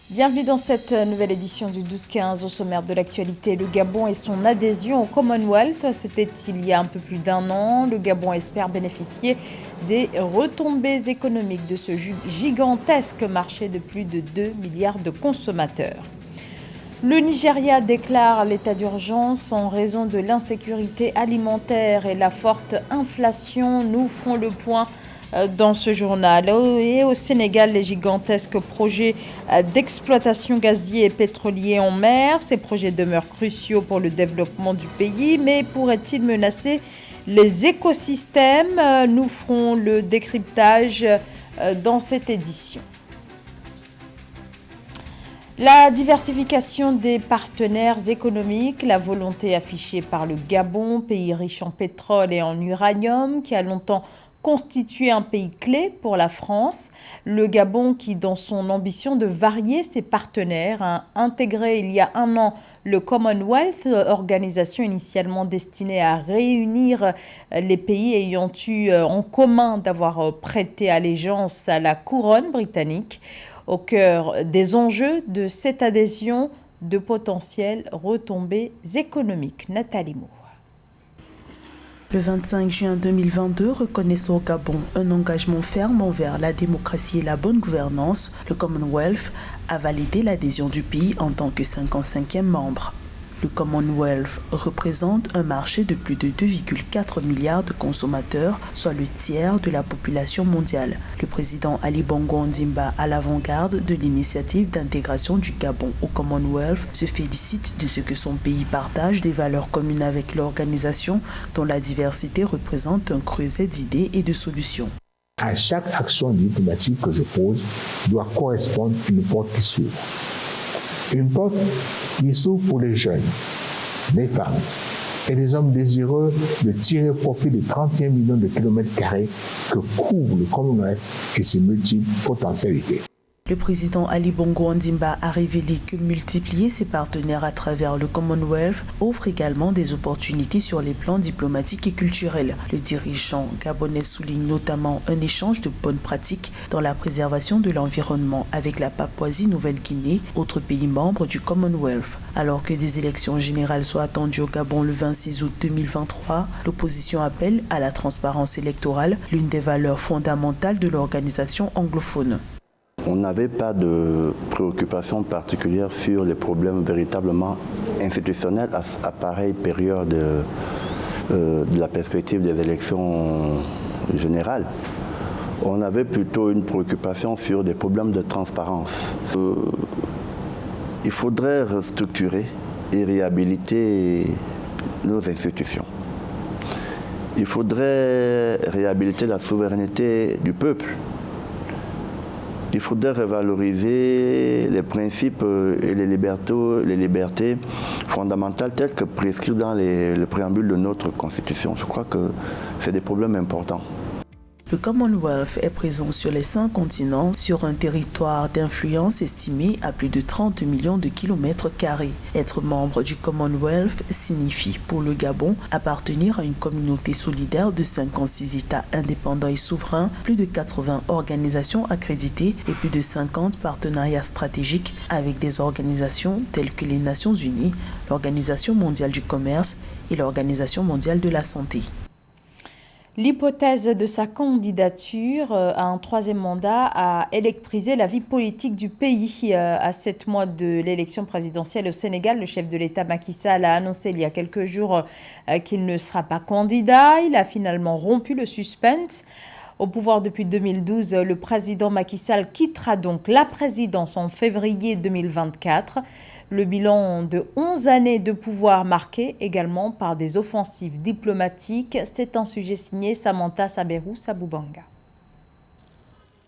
Bienvenue dans cette nouvelle édition du 12-15. Au sommaire de l'actualité, le Gabon et son adhésion au Commonwealth. C'était il y a un peu plus d'un an. Le Gabon espère bénéficier des retombées économiques de ce gigantesque marché de plus de 2 milliards de consommateurs. Le Nigeria déclare l'état d'urgence en raison de l'insécurité alimentaire et la forte inflation. Nous ferons le point dans ce journal. Et au Sénégal, les gigantesques projets d'exploitation gazier et pétrolier en mer. Ces projets demeurent cruciaux pour le développement du pays, mais pourraient-ils menacer les écosystèmes? Nous ferons le décryptage dans cette édition. La diversification des partenaires économiques, la volonté affichée par le Gabon, pays riche en pétrole et en uranium, qui a longtemps constitué un pays clé pour la France. Le Gabon qui, dans son ambition de varier ses partenaires, a intégré il y a un an le Commonwealth, organisation initialement destinée à réunir les pays ayant eu en commun d'avoir prêté allégeance à la couronne britannique. Au cœur des enjeux de cette adhésion, de potentielles retombées économiques. Nathalie Moore. Le 25 juin 2022, reconnaissant au Gabon un engagement ferme envers la démocratie et la bonne gouvernance, le Commonwealth a validé l'adhésion du pays en tant que 55e membre. Le Commonwealth représente un marché de plus de 2,4 milliards de consommateurs, soit le tiers de la population mondiale. Le président Ali Bongo Ondimba, à l'avant-garde de l'initiative d'intégration du Gabon au Commonwealth, se félicite de ce que son pays partage des valeurs communes avec l'organisation, dont la diversité représente un creuset d'idées et de solutions. À chaque action diplomatique que je pose doit correspondre une porte qui s'ouvre. Une porte qui s'ouvre pour les jeunes, les femmes et les hommes désireux de tirer profit des 31 millions de kilomètres carrés que couvre le Commonwealth et ses multiples potentialités. Le président Ali Bongo Ondimba a révélé que multiplier ses partenaires à travers le Commonwealth offre également des opportunités sur les plans diplomatiques et culturels. Le dirigeant gabonais souligne notamment un échange de bonnes pratiques dans la préservation de l'environnement avec la Papouasie-Nouvelle-Guinée, autre pays membre du Commonwealth. Alors que des élections générales sont attendues au Gabon le 26 août 2023, l'opposition appelle à la transparence électorale, l'une des valeurs fondamentales de l'organisation anglophone. On n'avait pas de préoccupation particulière sur les problèmes véritablement institutionnels à pareille période de la perspective des élections générales. On avait plutôt une préoccupation sur des problèmes de transparence. Il faudrait restructurer et réhabiliter nos institutions. Il faudrait réhabiliter la souveraineté du peuple. Il faudrait revaloriser les principes et les libertés fondamentales telles que prescrites dans le préambule de notre Constitution. Je crois que c'est des problèmes importants. Le Commonwealth est présent sur les 5 continents, sur un territoire d'influence estimé à plus de 30 millions de kilomètres carrés. Être membre du Commonwealth signifie pour le Gabon appartenir à une communauté solidaire de 56 États indépendants et souverains, plus de 80 organisations accréditées et plus de 50 partenariats stratégiques avec des organisations telles que les Nations Unies, l'Organisation mondiale du commerce et l'Organisation mondiale de la santé. L'hypothèse de sa candidature à un troisième mandat a électrisé la vie politique du pays. À 7 mois de l'élection présidentielle au Sénégal, le chef de l'État Macky Sall a annoncé il y a quelques jours qu'il ne sera pas candidat. Il a finalement rompu le suspense. Au pouvoir depuis 2012, le président Macky Sall quittera donc la présidence en février 2024. Le bilan de 11 années de pouvoir marqué également par des offensives diplomatiques, c'est un sujet signé Samantha Saberou Saboubanga.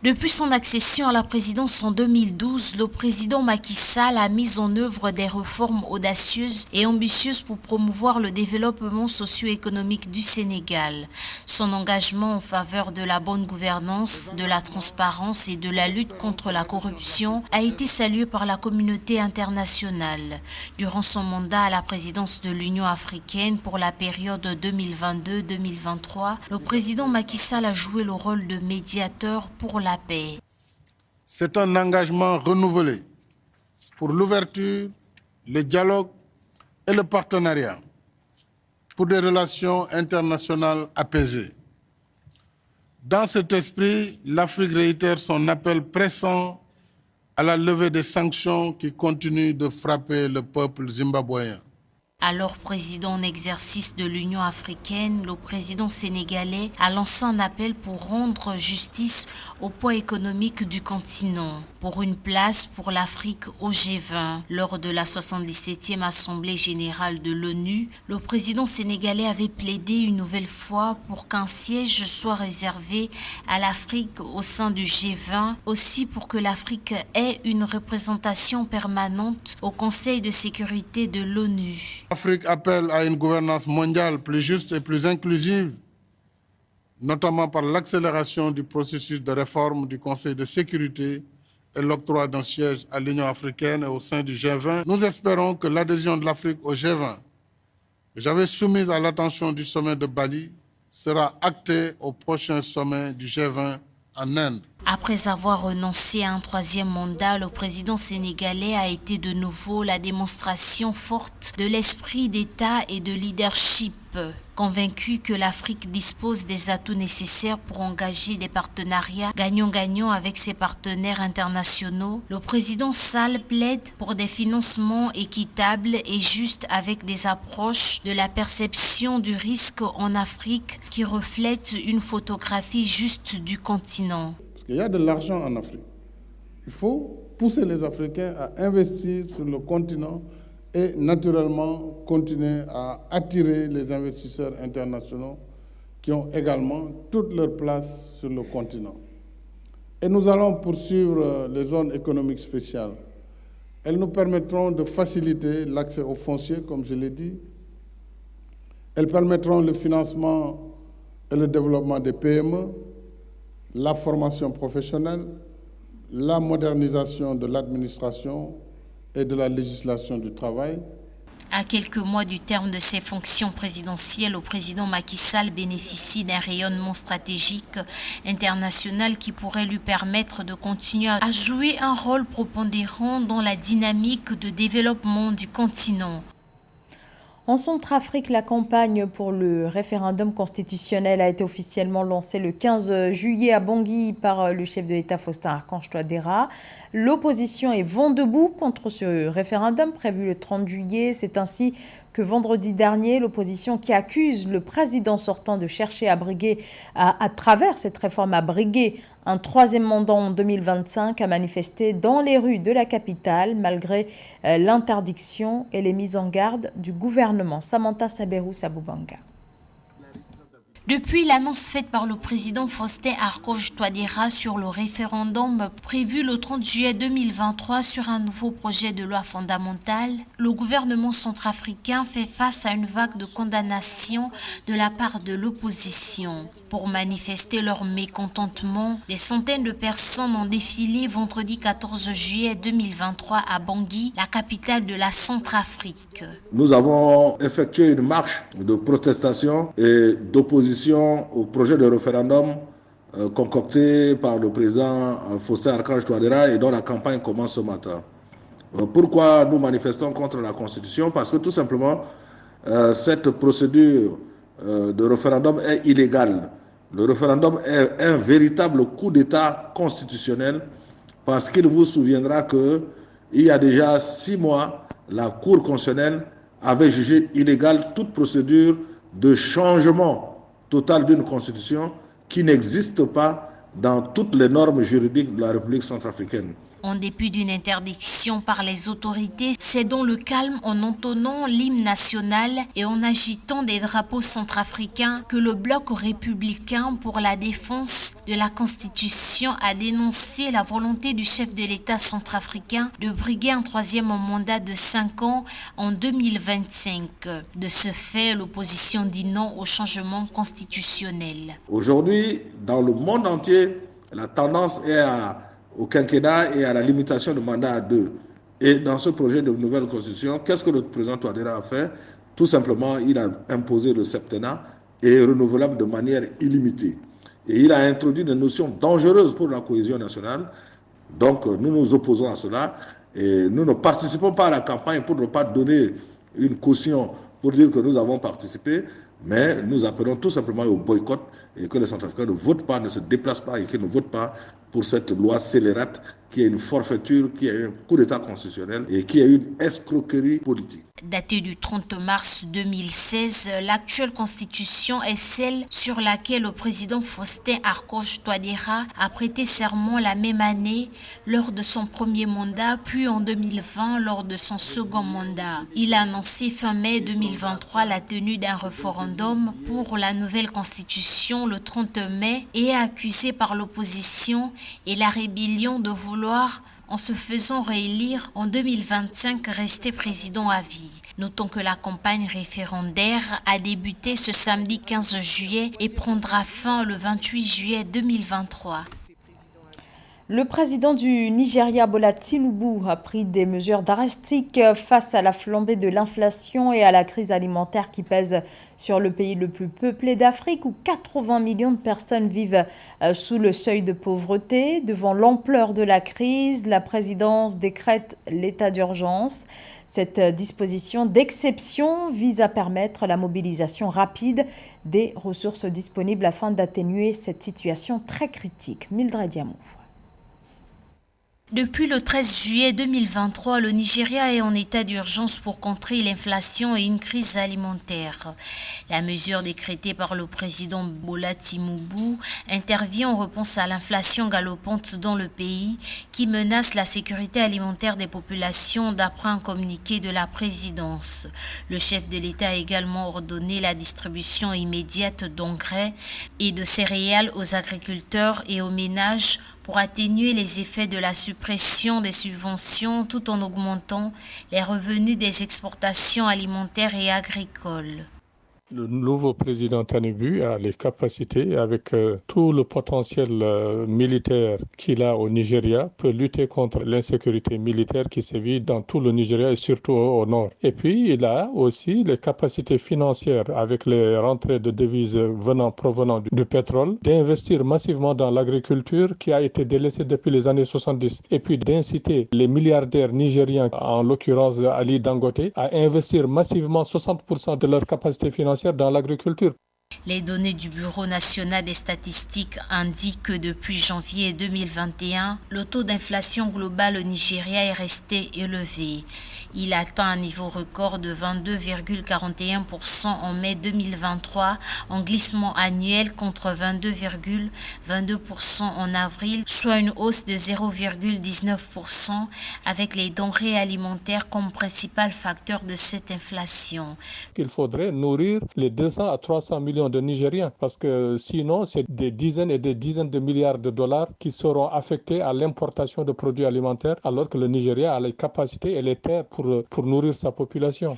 Depuis son accession à la présidence en 2012, le président Macky Sall a mis en œuvre des réformes audacieuses et ambitieuses pour promouvoir le développement socio-économique du Sénégal. Son engagement en faveur de la bonne gouvernance, de la transparence et de la lutte contre la corruption a été salué par la communauté internationale. Durant son mandat à la présidence de l'Union africaine pour la période 2022-2023, le président Macky Sall a joué le rôle de médiateur pour la paix. C'est un engagement renouvelé pour l'ouverture, le dialogue et le partenariat pour des relations internationales apaisées. Dans cet esprit, l'Afrique réitère son appel pressant à la levée des sanctions qui continuent de frapper le peuple zimbabwéen. Alors président en exercice de l'Union africaine, le président sénégalais a lancé un appel pour rendre justice au poids économique du continent, pour une place pour l'Afrique au G20. Lors de la 77e Assemblée générale de l'ONU, le président sénégalais avait plaidé une nouvelle fois pour qu'un siège soit réservé à l'Afrique au sein du G20, aussi pour que l'Afrique ait une représentation permanente au Conseil de sécurité de l'ONU. L'Afrique appelle à une gouvernance mondiale plus juste et plus inclusive, notamment par l'accélération du processus de réforme du Conseil de sécurité et l'octroi d'un siège à l'Union africaine et au sein du G20. Nous espérons que l'adhésion de l'Afrique au G20, que j'avais soumise à l'attention du sommet de Bali, sera actée au prochain sommet du G20 en Inde. Après avoir renoncé à un troisième mandat, le président sénégalais a été de nouveau la démonstration forte de l'esprit d'État et de leadership. Convaincu que l'Afrique dispose des atouts nécessaires pour engager des partenariats gagnant-gagnant avec ses partenaires internationaux, le président Sall plaide pour des financements équitables et justes avec des approches de la perception du risque en Afrique qui reflètent une photographie juste du continent. Il y a de l'argent en Afrique. Il faut pousser les Africains à investir sur le continent et naturellement continuer à attirer les investisseurs internationaux qui ont également toute leur place sur le continent. Et nous allons poursuivre les zones économiques spéciales. Elles nous permettront de faciliter l'accès aux fonciers, comme je l'ai dit. Elles permettront le financement et le développement des PME, la formation professionnelle, la modernisation de l'administration et de la législation du travail. À quelques mois du terme de ses fonctions présidentielles, le président Macky Sall bénéficie d'un rayonnement stratégique international qui pourrait lui permettre de continuer à jouer un rôle prépondérant dans la dynamique de développement du continent. En Centrafrique, la campagne pour le référendum constitutionnel a été officiellement lancée le 15 juillet à Bangui par le chef de l'État Faustin Archange Touadéra. L'opposition est vent debout contre ce référendum prévu le 30 juillet. C'est ainsi que vendredi dernier, l'opposition qui accuse le président sortant de chercher à briguer, à travers cette réforme, à briguer un troisième mandat en 2025, a manifesté dans les rues de la capitale malgré l'interdiction et les mises en garde du gouvernement. Samantha Saberou Saboubanga. Depuis l'annonce faite par le président Faustin Archange Touadéra sur le référendum prévu le 30 juillet 2023 sur un nouveau projet de loi fondamentale, le gouvernement centrafricain fait face à une vague de condamnation de la part de l'opposition. Pour manifester leur mécontentement, des centaines de personnes ont défilé vendredi 14 juillet 2023 à Bangui, la capitale de la Centrafrique. Nous avons effectué une marche de protestation et d'opposition au projet de référendum concocté par le président Faustin Archange Touadéra et dont la campagne commence ce matin. Pourquoi nous manifestons contre la Constitution? Parce que tout simplement, cette procédure de référendum est illégale. Le référendum est un véritable coup d'État constitutionnel parce qu'il vous souviendra qu'il y a déjà 6 mois, la Cour constitutionnelle avait jugé illégale toute procédure de changement total d'une constitution qui n'existe pas dans toutes les normes juridiques de la République centrafricaine. En dépit d'une interdiction par les autorités, c'est dans le calme en entonnant l'hymne national et en agitant des drapeaux centrafricains que le bloc républicain pour la défense de la Constitution a dénoncé la volonté du chef de l'État centrafricain de briguer un troisième mandat de 5 ans en 2025. De ce fait, l'opposition dit non au changement constitutionnel. Aujourd'hui, dans le monde entier, la tendance est au quinquennat et à la limitation de mandat à 2. Et dans ce projet de nouvelle constitution, qu'est-ce que le président Touadéra a fait? Tout simplement, il a imposé le septennat et renouvelable de manière illimitée. Et il a introduit des notions dangereuses pour la cohésion nationale, Donc nous nous opposons à cela et nous ne participons pas à la campagne pour ne pas donner une caution pour dire que nous avons participé, mais nous appelons tout simplement au boycott et que les Centrafricains ne votent pas, ne se déplacent pas et qu'ils ne votent pas pour cette loi scélérate qui est une forfaiture, qui est un coup d'État constitutionnel et qui est une escroquerie politique. Datée du 30 mars 2016, l'actuelle constitution est celle sur laquelle le président Faustin Archange Touadéra a prêté serment la même année lors de son premier mandat, puis en 2020 lors de son second mandat. Il a annoncé fin mai 2023 la tenue d'un référendum pour la nouvelle constitution le 30 mai et est accusé par l'opposition et la rébellion de vouloir, en se faisant réélire en 2025, rester président à vie. Notons que la campagne référendaire a débuté ce samedi 15 juillet et prendra fin le 28 juillet 2023. Le président du Nigeria, Bola Tinubu, a pris des mesures drastiques face à la flambée de l'inflation et à la crise alimentaire qui pèse sur le pays le plus peuplé d'Afrique, où 80 millions de personnes vivent sous le seuil de pauvreté. Devant l'ampleur de la crise, la présidence décrète l'état d'urgence. Cette disposition d'exception vise à permettre la mobilisation rapide des ressources disponibles afin d'atténuer cette situation très critique. Mildred Diamou. Depuis le 13 juillet 2023, le Nigeria est en état d'urgence pour contrer l'inflation et une crise alimentaire. La mesure décrétée par le président Bola Tinubu intervient en réponse à l'inflation galopante dans le pays qui menace la sécurité alimentaire des populations d'après un communiqué de la présidence. Le chef de l'État a également ordonné la distribution immédiate d'engrais et de céréales aux agriculteurs et aux ménages pour atténuer les effets de la suppression des subventions tout en augmentant les revenus des exportations alimentaires et agricoles. Le nouveau président Tinubu a les capacités, avec tout le potentiel militaire qu'il a au Nigeria, peut lutter contre l'insécurité militaire qui sévit dans tout le Nigeria et surtout au nord. Et puis, il a aussi les capacités financières, avec les rentrées de devises provenant du pétrole, d'investir massivement dans l'agriculture qui a été délaissée depuis les années 70. Et puis d'inciter les milliardaires nigériens, en l'occurrence Ali Dangote, à investir massivement 60% de leurs capacités financières dans l'agriculture. Les données du Bureau national des statistiques indiquent que depuis janvier 2021, le taux d'inflation global au Nigeria est resté élevé. Il atteint un niveau record de 22,41% en mai 2023, en glissement annuel contre 22,22% en avril, soit une hausse de 0,19% avec les denrées alimentaires comme principal facteur de cette inflation. Il faudrait nourrir les 200 à 300 millions de Nigériens parce que sinon, c'est des dizaines et des dizaines de milliards de dollars qui seront affectés à l'importation de produits alimentaires alors que le Nigeria a les capacités et les terres pour nourrir sa population.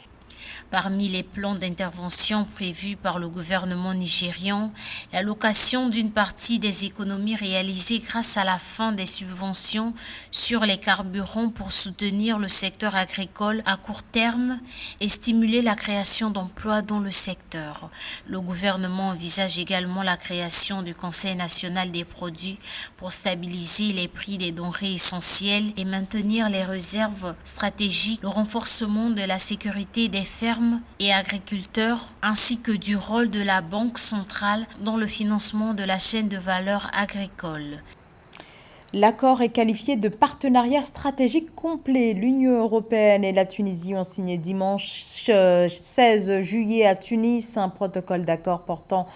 Parmi les plans d'intervention prévus par le gouvernement nigérian, l'allocation d'une partie des économies réalisées grâce à la fin des subventions sur les carburants pour soutenir le secteur agricole à court terme et stimuler la création d'emplois dans le secteur. Le gouvernement envisage également la création du Conseil national des produits pour stabiliser les prix des denrées essentielles et maintenir les réserves stratégiques, le renforcement de la sécurité des fermes et agriculteurs, ainsi que du rôle de la Banque centrale dans le financement de la chaîne de valeur agricole. L'accord est qualifié de partenariat stratégique complet. L'Union européenne et la Tunisie ont signé dimanche 16 juillet à Tunis un protocole d'accord portant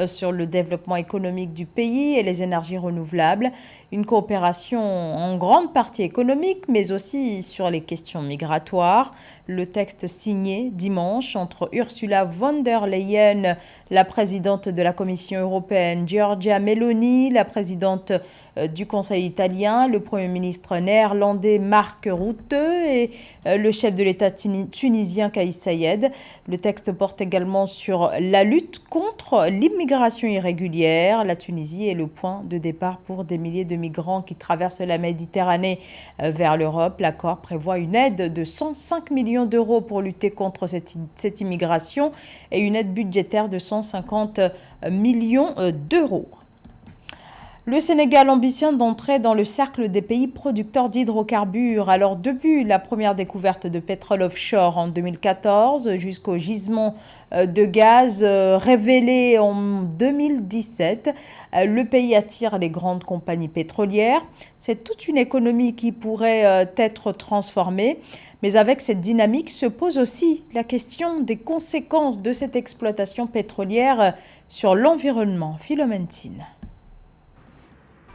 sur le développement économique du pays et les énergies renouvelables. Une coopération en grande partie économique, mais aussi sur les questions migratoires. Le texte signé dimanche entre Ursula von der Leyen, la présidente de la Commission européenne, Giorgia Meloni, la présidente du Conseil italien, le Premier ministre néerlandais Mark Rutte et le chef de l'État tunisien Kais Saied. Le texte porte également sur la lutte contre l'immigration irrégulière. La Tunisie est le point de départ pour des milliers de migrants qui traversent la Méditerranée vers l'Europe. L'accord prévoit une aide de 105 millions d'euros pour lutter contre cette immigration et une aide budgétaire de 150 millions d'euros. Le Sénégal ambitionne d'entrer dans le cercle des pays producteurs d'hydrocarbures. Alors depuis la première découverte de pétrole offshore en 2014 jusqu'au gisement de gaz révélé en 2017, le pays attire les grandes compagnies pétrolières. C'est toute une économie qui pourrait être transformée. Mais avec cette dynamique se pose aussi la question des conséquences de cette exploitation pétrolière sur l'environnement. Philomène Tine.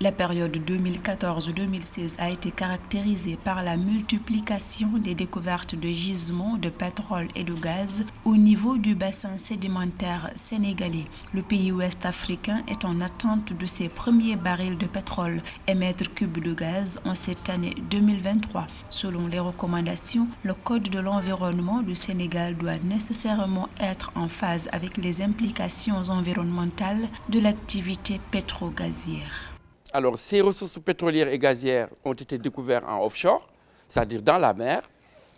La période 2014-2016 a été caractérisée par la multiplication des découvertes de gisements de pétrole et de gaz au niveau du bassin sédimentaire sénégalais. Le pays ouest africain est en attente de ses premiers barils de pétrole et mètres cubes de gaz en cette année 2023. Selon les recommandations, le Code de l'environnement du Sénégal doit nécessairement être en phase avec les implications environnementales de l'activité pétro-gazière. Alors, ces ressources pétrolières et gazières ont été découvertes en offshore, c'est-à-dire dans la mer,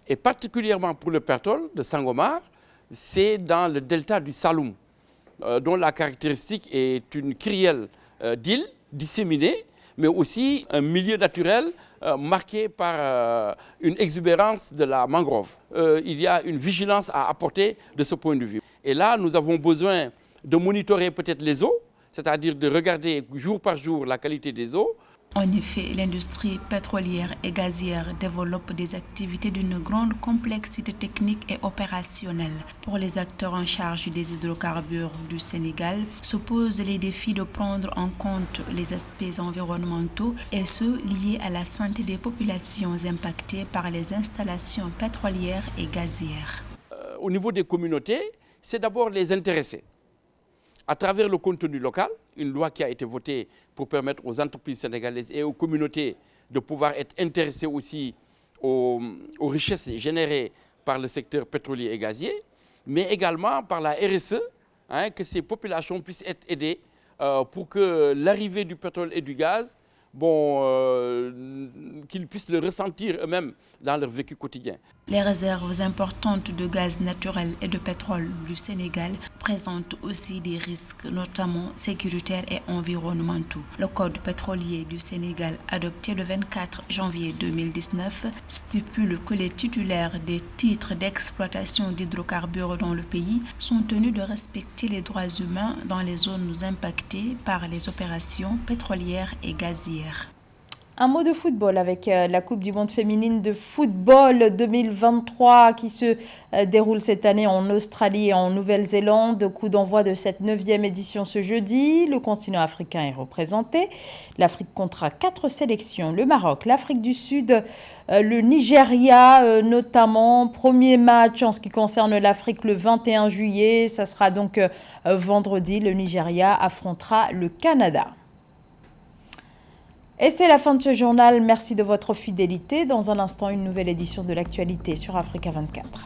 et particulièrement pour le pétrole de Sangomar, c'est dans le delta du Saloum, dont la caractéristique est une kyrielle d'îles disséminées, mais aussi un milieu naturel marqué par une exubérance de la mangrove. Il y a une vigilance à apporter de ce point de vue. Et là, nous avons besoin de monitorer peut-être les eaux, c'est-à-dire de regarder jour par jour la qualité des eaux. En effet, l'industrie pétrolière et gazière développe des activités d'une grande complexité technique et opérationnelle. Pour les acteurs en charge des hydrocarbures du Sénégal, se posent les défis de prendre en compte les aspects environnementaux et ceux liés à la santé des populations impactées par les installations pétrolières et gazières. Au niveau des communautés, c'est d'abord les intéressés. À travers le contenu local, une loi qui a été votée pour permettre aux entreprises sénégalaises et aux communautés de pouvoir être intéressées aussi aux richesses générées par le secteur pétrolier et gazier, mais également par la RSE, que ces populations puissent être aidées pour que l'arrivée du pétrole et du gaz, qu'ils puissent le ressentir eux-mêmes dans leur vécu quotidien. Les réserves importantes de gaz naturel et de pétrole du Sénégal présentent aussi des risques, notamment sécuritaires et environnementaux. Le Code pétrolier du Sénégal, adopté le 24 janvier 2019, stipule que les titulaires des titres d'exploitation d'hydrocarbures dans le pays sont tenus de respecter les droits humains dans les zones impactées par les opérations pétrolières et gazières. Un mot de football avec la Coupe du monde féminine de football 2023 qui se déroule cette année en Australie et en Nouvelle-Zélande. Coup d'envoi de cette 9e édition ce jeudi. Le continent africain est représenté. L'Afrique comptera 4 sélections. Le Maroc, l'Afrique du Sud, le Nigeria notamment. Premier match en ce qui concerne l'Afrique le 21 juillet. Ça sera donc vendredi. Le Nigeria affrontera le Canada. Et c'est la fin de ce journal. Merci de votre fidélité. Dans un instant, une nouvelle édition de l'actualité sur Africa 24.